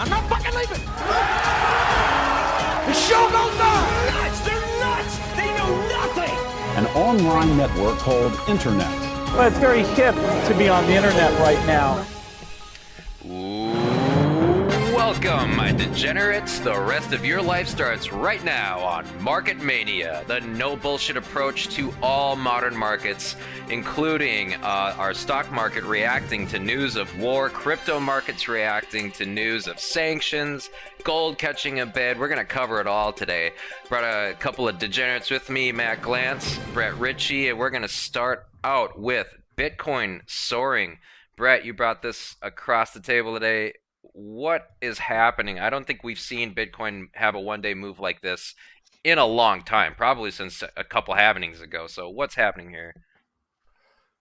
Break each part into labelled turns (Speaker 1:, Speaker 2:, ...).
Speaker 1: I'm not fucking leaving. The show goes on. Nuts! They're nuts! They know nothing.
Speaker 2: An online network called Internet.
Speaker 3: Well, it's very hip to be on the internet right now.
Speaker 4: Welcome, my degenerates. The rest of your life starts right now on Market Mania, the no bullshit approach to all modern markets, including our stock market reacting to news of war, crypto markets reacting to news of sanctions, gold catching a bid. We're going to cover it all today. Brought a couple of degenerates with me, Matt Glantz, Brett Ritchie, and we're going to start out with Bitcoin soaring. Brett, you brought this across the table today. What is happening? I don't think we've seen Bitcoin have a one-day move like this in a long time, probably since a couple halvenings ago. So what's happening here?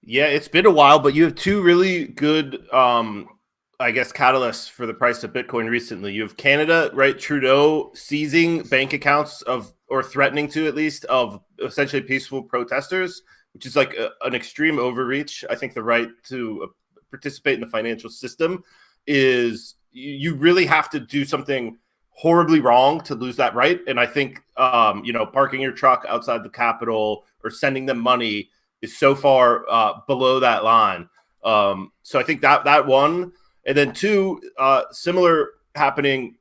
Speaker 5: Yeah, it's been a while, but you have two really good, I guess, catalysts for the price of Bitcoin recently. You have Canada, right? Trudeau seizing bank accounts of, or threatening to at least, of essentially peaceful protesters, which is like an extreme overreach. I think the right to participate in the financial system is you really have to do something horribly wrong to lose that right. And I think, parking your truck outside the Capitol or sending them money is so far below that line. So I think that one. And then two, similar happening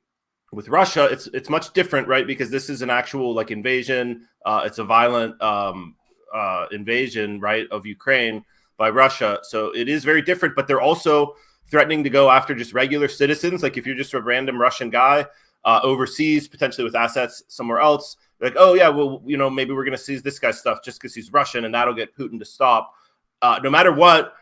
Speaker 5: with Russia. It's much different, right? Because this is an actual like invasion. It's a violent invasion, right, of Ukraine by Russia. So it is very different, but they're also threatening to go after just regular citizens. Like if you're just a random Russian guy overseas, potentially with assets somewhere else, like, oh yeah, well, maybe we're going to seize this guy's stuff just because he's Russian, and that'll get Putin to stop. No matter what,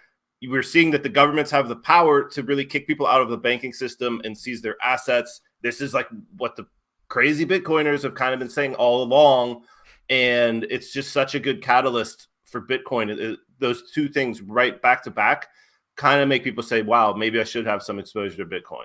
Speaker 5: we're seeing that the governments have the power to really kick people out of the banking system and seize their assets. This is like what the crazy Bitcoiners have kind of been saying all along. And it's just such a good catalyst for Bitcoin. Those two things right back to back kind of make people say, wow, maybe I should have some exposure to Bitcoin.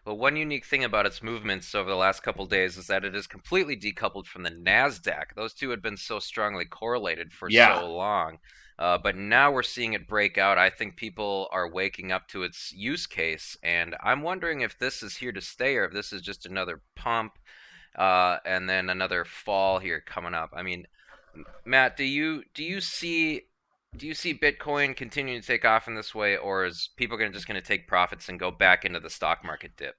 Speaker 4: Well, one unique thing about its movements over the last couple of days is that it is completely decoupled from the NASDAQ. Those two had been so strongly correlated for so long. But now we're seeing it break out. I think people are waking up to its use case. And I'm wondering if this is here to stay or if this is just another pump and then another fall here coming up. I mean, Matt, do you see Bitcoin continuing to take off in this way, or is people just going to take profits and go back into the stock market dip?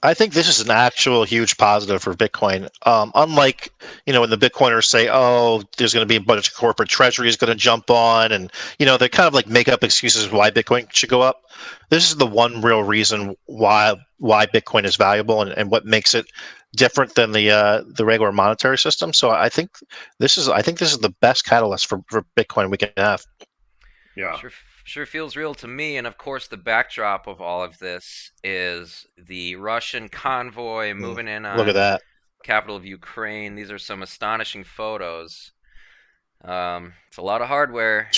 Speaker 6: I think this is an actual huge positive for Bitcoin. Unlike, when the Bitcoiners say, oh, there's going to be a bunch of corporate treasuries going to jump on, and, they kind of like make up excuses why Bitcoin should go up. This is the one real reason why Bitcoin is valuable and what makes it different than the regular monetary system. So I think this is the best catalyst for Bitcoin we can have.
Speaker 5: Yeah.
Speaker 4: Sure feels real to me. And of course, the backdrop of all of this is the Russian convoy moving in on
Speaker 6: Look at that.
Speaker 4: capital of Ukraine. These are some astonishing photos. It's a lot of hardware.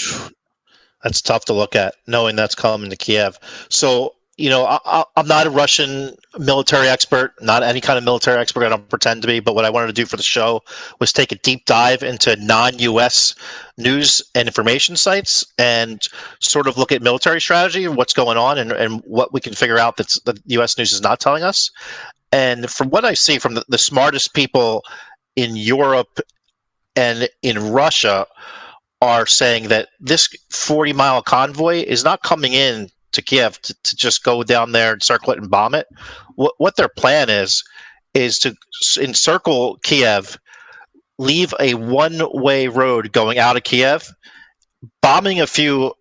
Speaker 6: That's tough to look at, knowing that's coming to Kiev. So, I'm not a Russian military expert, not any kind of military expert. I don't pretend to be. But what I wanted to do for the show was take a deep dive into non-U.S. news and information sites and sort of look at military strategy and what's going on and what we can figure out that the U.S. news is not telling us. And from what I see from the smartest people in Europe and in Russia are saying that this 40-mile convoy is not coming in to Kiev to just go down there and circle it and bomb it. What their plan is to encircle Kiev, leave a one-way road going out of Kiev, bombing a few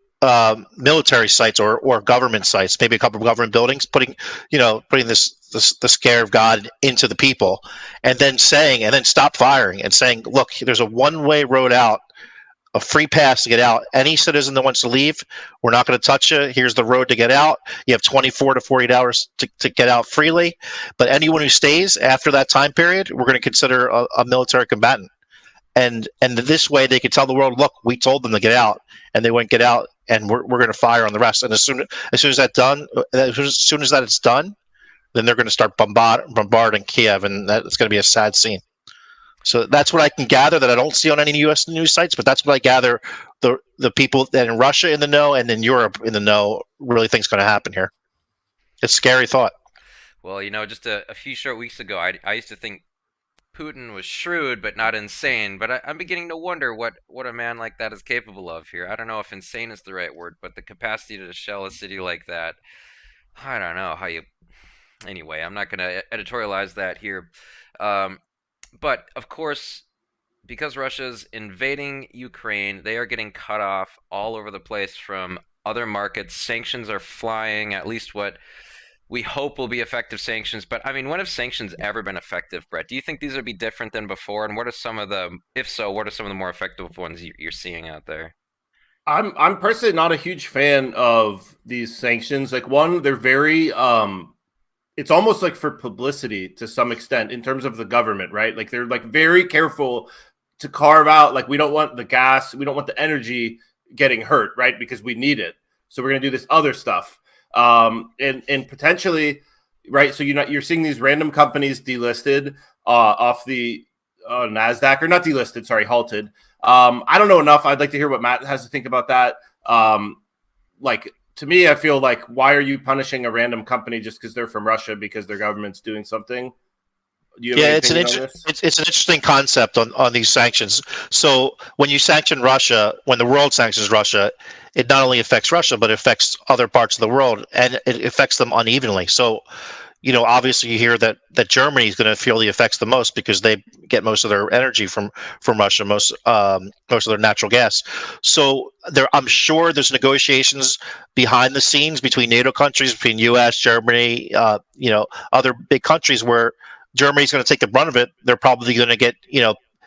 Speaker 6: military sites or government sites, maybe a couple of government buildings, putting this the scare of God into the people, and then stop firing and saying, look, there's a one-way road out, a free pass to get out. Any citizen that wants to leave, we're not going to touch you. Here's the road to get out. You have 24 to 48 hours to get out freely. But anyone who stays after that time period, we're going to consider a military combatant. And this way they could tell the world, look, we told them to get out, and they wouldn't get out, and we're going to fire on the rest. And as soon as that it's done, then they're going to start bombarding Kiev, and that's going to be a sad scene. So that's what I can gather that I don't see on any U.S. news sites, but that's what I gather the people that in Russia in the know and in Europe in the know really think is going to happen here. It's a scary thought.
Speaker 4: Well, just a few short weeks ago, I used to think Putin was shrewd but not insane, but I'm beginning to wonder what a man like that is capable of here. I don't know if insane is the right word, but the capacity to shell a city like that, I don't know how you. Anyway, I'm not going to editorialize that here. Um, but of course, because Russia's invading Ukraine, they are getting cut off all over the place from other markets. Sanctions are flying, at least what we hope will be effective sanctions. But I mean, when have sanctions ever been effective, Brett? Do you think these would be different than before? And what are some of the, if so, what are some of the more effective ones you're seeing out there?
Speaker 5: I'm personally not a huge fan of these sanctions. Like one, they're very it's almost like for publicity to some extent in terms of the government, right? Like they're like very careful to carve out, like we don't want the gas, we don't want the energy getting hurt, right? Because we need it. So we're gonna do this other stuff. And potentially, right? So you're seeing these random companies delisted off the NASDAQ, or not delisted, sorry, halted. I don't know enough. I'd like to hear what Matt has to think about that. Like to me, I feel like, why are you punishing a random company just because they're from Russia because their government's doing something?
Speaker 6: Yeah, it's an interesting concept on these sanctions. So when you sanction Russia, when the world sanctions Russia, it not only affects Russia, but it affects other parts of the world, and it affects them unevenly. So, obviously you hear that Germany is going to feel the effects the most because they get most of their energy from Russia, most of their natural gas. So I'm sure there's negotiations behind the scenes between NATO countries, between U.S., Germany, other big countries where Germany's going to take the brunt of it. They're probably going to get,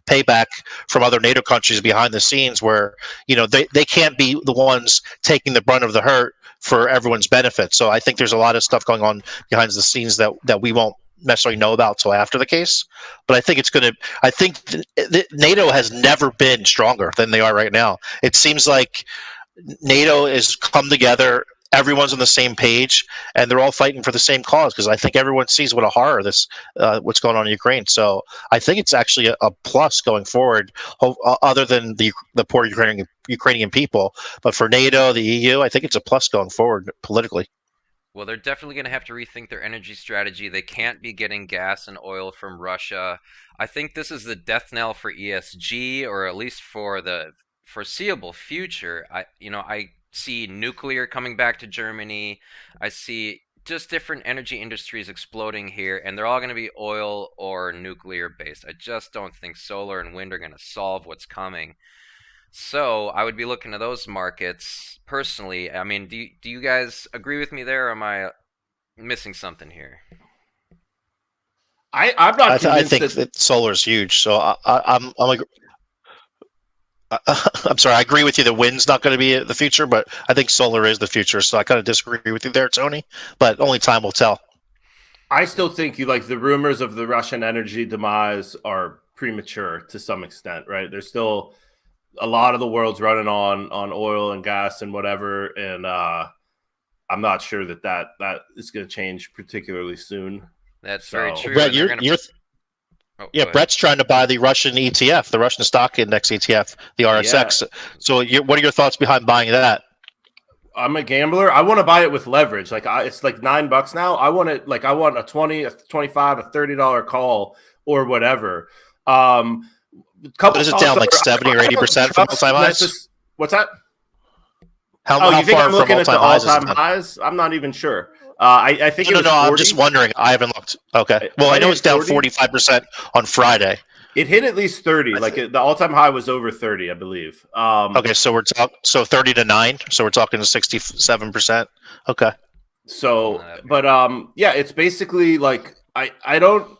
Speaker 6: payback from other NATO countries behind the scenes where, they can't be the ones taking the brunt of the hurt for everyone's benefit. So I think there's a lot of stuff going on behind the scenes that we won't necessarily know about till after the case. But I think NATO has never been stronger than they are right now. It seems like NATO has come together. Everyone's on the same page, and they're all fighting for the same cause. Because I think everyone sees what a horror this, what's going on in Ukraine. So I think it's actually a plus going forward, other than the poor Ukrainian people. But for NATO, the EU, I think it's a plus going forward politically.
Speaker 4: Well, they're definitely going to have to rethink their energy strategy. They can't be getting gas and oil from Russia. I think this is the death knell for ESG, or at least for the foreseeable future. I see nuclear coming back to Germany. I see just different energy industries exploding here, and they're all going to be oil or nuclear based. I just don't think solar and wind are going to solve what's coming. So I would be looking to those markets personally. I mean, do you guys agree with me there, or am I missing something here?
Speaker 5: I'm not.
Speaker 6: I think that solar is huge. So I'm I'm sorry. I agree with you. The wind's not going to be the future, but I think solar is the future. So I kind of disagree with you there, Tony. But only time will tell.
Speaker 5: I still think the rumors of the Russian energy demise are premature to some extent, right? There's still a lot of the world's running on oil and gas and whatever, and I'm not sure that is going to change particularly soon.
Speaker 4: That's very true.
Speaker 6: Brett, Brett's trying to buy the Russian ETF, the Russian stock index ETF, the RSX. Yeah. So what are your thoughts behind buying that?
Speaker 5: I'm a gambler. I want to buy it with leverage. Like it's like $9 now. I want it. Like I want a 20, a 25, a $30 call or whatever.
Speaker 6: What is it down like 70 or 80% from all-time highs?
Speaker 5: What's that?
Speaker 6: How
Speaker 5: you think
Speaker 6: far
Speaker 5: I'm looking at the
Speaker 6: all-time
Speaker 5: highs? I'm not even sure. I think it was 40.
Speaker 6: I'm just wondering. I haven't looked. Okay. Well, I know it's down 45% on Friday.
Speaker 5: It hit at least 30. The all-time high was over 30, I believe.
Speaker 6: Okay, so we're 30 to 9. So we're talking 67%. Okay.
Speaker 5: So, but yeah, it's basically like I don't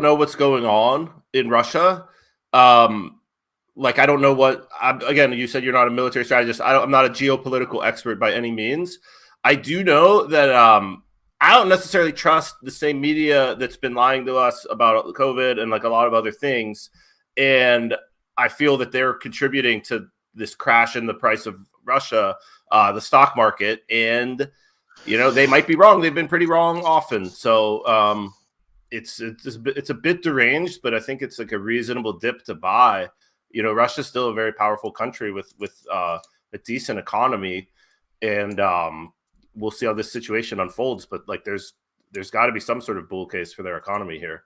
Speaker 5: know what's going on in Russia. Like I don't know what. Again, you said you're not a military strategist. I'm not a geopolitical expert by any means. I do know that I don't necessarily trust the same media that's been lying to us about COVID and like a lot of other things. And I feel that they're contributing to this crash in the price of Russia, the stock market. And, they might be wrong. They've been pretty wrong often. So it's a bit deranged, but I think it's like a reasonable dip to buy. Russia's still a very powerful country with a decent economy. And we'll see how this situation unfolds, but like there's there's got to be some sort of bull case for their economy here.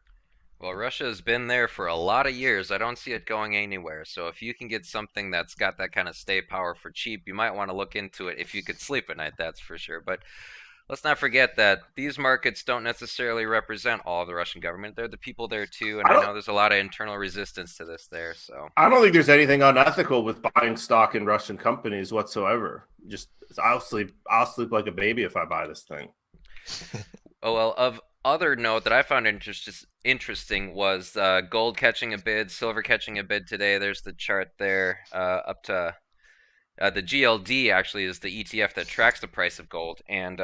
Speaker 4: Well, Russia has been there for a lot of years. I don't see it going anywhere. So if you can get something that's got that kind of stay power for cheap, you might want to look into it if you could sleep at night, that's for sure. But let's not forget that these markets don't necessarily represent all of the Russian government. They're the people there too, and I know there's a lot of internal resistance to this there. So
Speaker 5: I don't think there's anything unethical with buying stock in Russian companies whatsoever. Just I'll sleep like a baby if I buy this thing.
Speaker 4: Oh well, of other note that I found interesting was gold catching a bid, silver catching a bid today. There's the chart there up to the GLD actually is the ETF that tracks the price of gold. And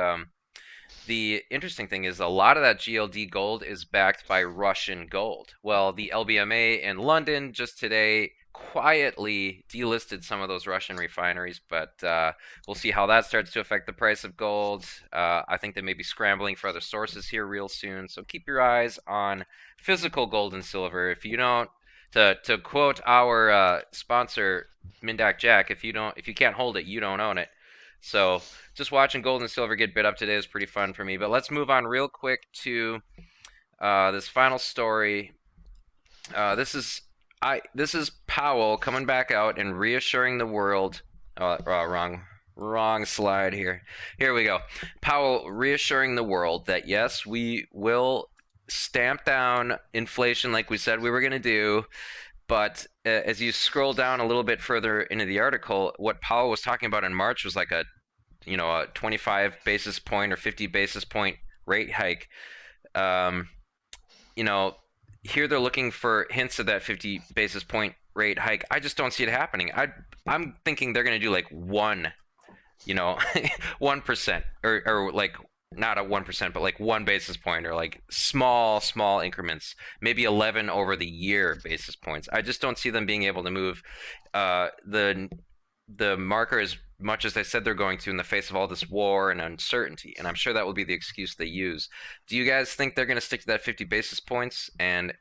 Speaker 4: the interesting thing is a lot of that GLD gold is backed by Russian gold. Well, the LBMA in London just today quietly delisted some of those Russian refineries, but we'll see how that starts to affect the price of gold. I think they may be scrambling for other sources here real soon, so keep your eyes on physical gold and silver. If you don't, to quote our sponsor Mindak Jack, if you can't hold it, you don't own it. So just watching gold and silver get bid up today is pretty fun for me. But let's move on real quick to this final story. This is Powell coming back out and reassuring the world. Wrong slide here. Here we go. Powell reassuring the world that yes, we will stamp down inflation like we said we were going to do. But as you scroll down a little bit further into the article, what Powell was talking about in March was like a 25 basis point or 50 basis point rate hike. Here they're looking for hints of that 50 basis point rate hike. I just don't see it happening. I'm thinking they're going to do like 1%, or like not a 1%, but like 1 basis point, or like small increments, maybe 11 over the year basis points. I just don't see them being able to move the marker as much as they said they're going to in the face of all this war and uncertainty. And I'm sure that will be the excuse they use. Do you guys think they're going to stick to that 50 basis points? And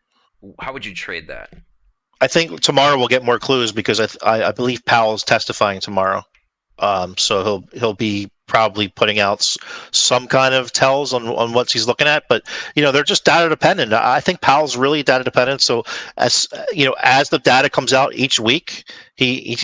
Speaker 4: how would you trade that?
Speaker 6: I think tomorrow we'll get more clues because I believe Powell's testifying tomorrow. So he'll be probably putting out some kind of tells on what he's looking at, but they're just data dependent. I think Powell's really data dependent. So as the data comes out each week, he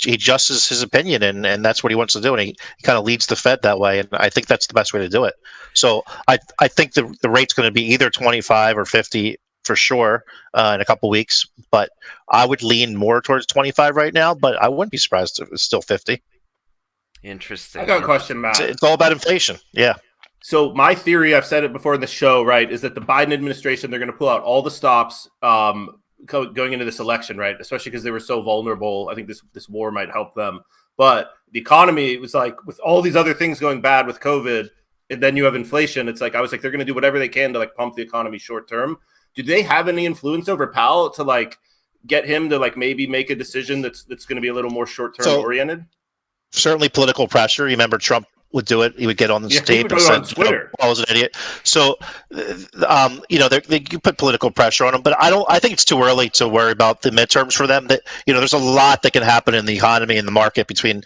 Speaker 6: adjusts his opinion, and that's what he wants to do, and he kind of leads the Fed that way, and I think that's the best way to do it. So I think the rate's going to be either 25 or 50 for sure in a couple weeks, but I would lean more towards 25 right now, but I wouldn't be surprised if it's still 50.
Speaker 4: Interesting.
Speaker 5: I got a question, Matt.
Speaker 6: It's all about inflation. Yeah.
Speaker 5: So my theory, I've said it before in the show, right, is that the Biden administration, they're going to pull out all the stops going into this election, right, especially because they were so vulnerable. I think this war might help them. But the economy was like, with all these other things going bad with COVID, and then you have inflation, it's like, I was like, they're going to do whatever they can to like pump the economy short term. Do they have any influence over Powell to like get him to like maybe make a decision that's going to be a little more short term oriented?
Speaker 6: Certainly political pressure. You remember Trump would do it. He would get on the tape and say,
Speaker 5: Twitter.
Speaker 6: I was an idiot. So, you put political pressure on him, but I think it's too early to worry about the midterms for them. That, there's a lot that can happen in the economy and the market between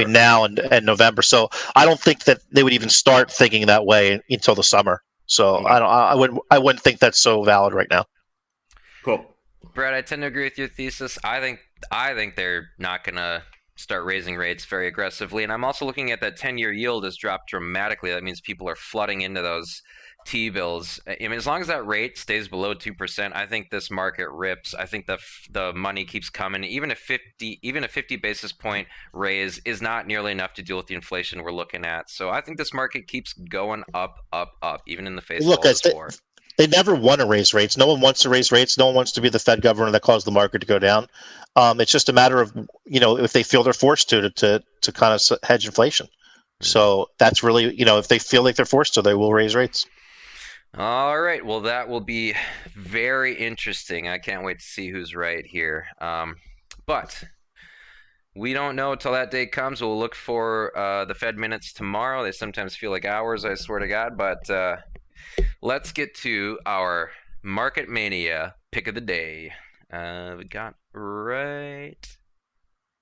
Speaker 6: now and November. So I don't think that they would even start thinking that way until the summer. So I wouldn't think that's so valid right now.
Speaker 5: Cool.
Speaker 4: Brad, I tend to agree with your thesis. I think they're not going to start raising rates very aggressively. And I'm also looking at that 10-year yield has dropped dramatically. That means people are flooding into those T-bills. I mean, as long as that rate stays below 2%, I think this market rips. I think the money keeps coming. Even a 50 basis point raise is not nearly enough to deal with the inflation we're looking at. So I think this market keeps going up, even in the face of all this war.
Speaker 6: They never want to raise rates. No one wants to raise rates. No one wants to be the Fed governor that caused the market to go down. It's just a matter of, if they feel they're forced to kind of hedge inflation. So that's really, if they feel like they're forced to, they will raise rates.
Speaker 4: All right. Well, that will be very interesting. I can't wait to see who's right here. But we don't know until that day comes. We'll look for the Fed minutes tomorrow. They sometimes feel like hours, I swear to God. But let's get to our Market Mania pick of the day. We got right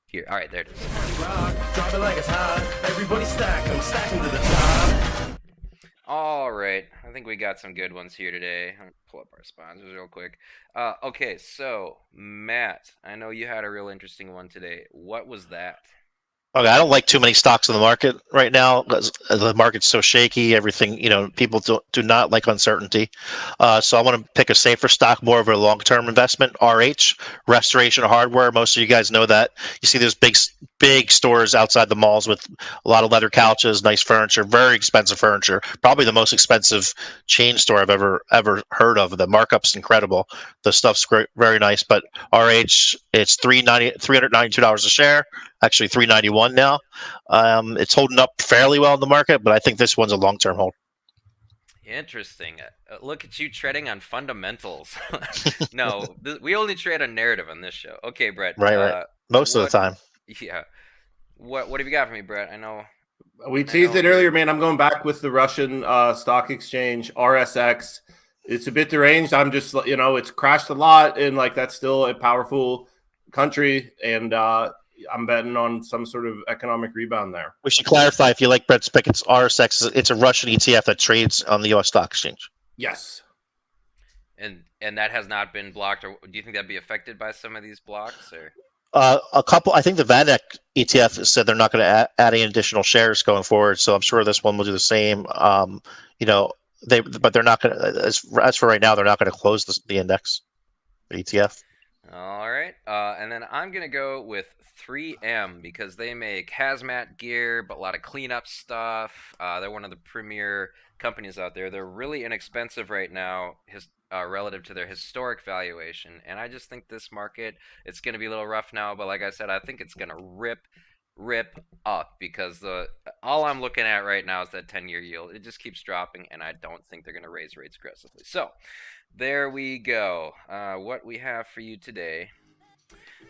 Speaker 4: here. All right, there it is.
Speaker 1: Drop it like it's hot. Everybody stack them to the top.
Speaker 4: All right, I think we got some good ones here today. I'll pull up our sponsors real quick. Okay, so Matt, I know you had a real interesting one today. What was that?
Speaker 6: Okay, I don't like too many stocks in the market right now because the market's so shaky. Everything, people do not like uncertainty. So I want to pick a safer stock, more of a long-term investment. RH, Restoration Hardware. Most of you guys know that. You see those big stores outside the malls with a lot of leather couches, nice furniture, very expensive furniture. Probably the most expensive chain store I've ever heard of. The markup's incredible. The stuff's great, very nice. But RH, it's $392 a share. Actually, $391 now. It's holding up fairly well in the market, but I think this one's a long-term hold.
Speaker 4: Interesting. Look at you treading on fundamentals. No, we only trade on narrative on this show. Okay, Brett.
Speaker 6: Right. Most of the time.
Speaker 4: Yeah. What have you got for me, Brett? I know.
Speaker 5: We teased it earlier, man. I'm going back with the Russian stock exchange, RSX. It's a bit deranged. I'm just, it's crashed a lot, and that's still a powerful country, and I'm betting on some sort of economic rebound there.
Speaker 6: We should clarify, if you like Brett's pick, it's RSX. It's a Russian ETF that trades on the U.S. stock exchange.
Speaker 5: Yes.
Speaker 4: And that has not been blocked, or do you think that'd be affected by some of these blocks? Or
Speaker 6: a couple. I think the VanEck ETF said they're not going to add any additional shares going forward, so I'm sure this one will do the same. But they're not going to. As for right now, they're not going to close the index, the ETF.
Speaker 4: All right, and then I'm gonna go with 3M because they make hazmat gear, but a lot of cleanup stuff. They're one of the premier companies out there. They're really inexpensive right now, relative to their historic valuation. And I just think this market, it's gonna be a little rough now, but like I said, I think it's gonna rip up because all I'm looking at right now is that 10-year yield. It just keeps dropping, and I don't think they're gonna raise rates aggressively. So there we go. What we have for you today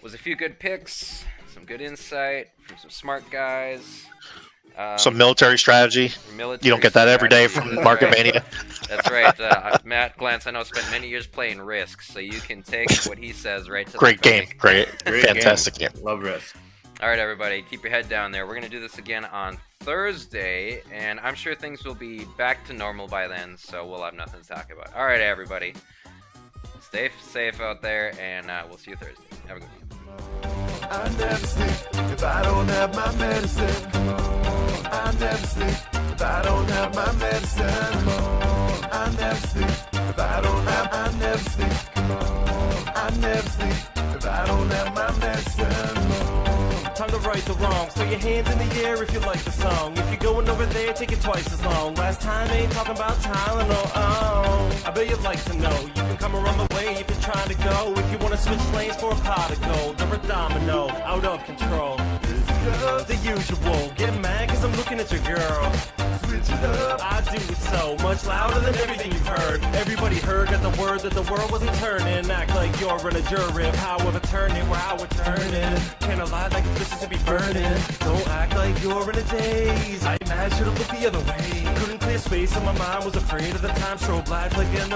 Speaker 4: was a few good picks, some good insight from some smart guys.
Speaker 6: Some military strategy. You don't get that every day from Market Mania.
Speaker 4: That's right. Matt Glantz, I know, spent many years playing Risk, so you can take what he says right to the
Speaker 6: Great game.
Speaker 4: bank.
Speaker 5: Great
Speaker 6: Fantastic game.
Speaker 5: Love Risk.
Speaker 4: All right, everybody, keep your head down there. We're going to do this again on Thursday, and I'm sure things will be back to normal by then, so we'll have nothing to talk about. All right, everybody, stay safe out there, and we'll see you Thursday. Have a good one.
Speaker 7: I never sleep if I don't have my medicine. I never sleep if I don't have my medicine. I never sleep if I don't have. I never sleep. I never sleep if I don't have my medicine. Time to right the wrong. So your hands in the air if you like the song. If you're going over there, take it twice as long. Last time ain't talking about Tylenol. Oh, I bet you'd like to know. You can come around the way if you're trying to go. If you want to switch lanes for a pot of gold or a domino, out of control. The usual. Get mad cause I'm looking at your girl. Switch it up. I do it so much louder than everything you've heard. Everybody heard at the word that the world wasn't turning. Act like you're in a jury of how we're turning, where how we're turning. Can't lie like it's Mississippi burning. Don't act like you're in a daze. I imagine should've looked the other way. Couldn't clear space on my mind, was afraid of the time. Strobe lights like in the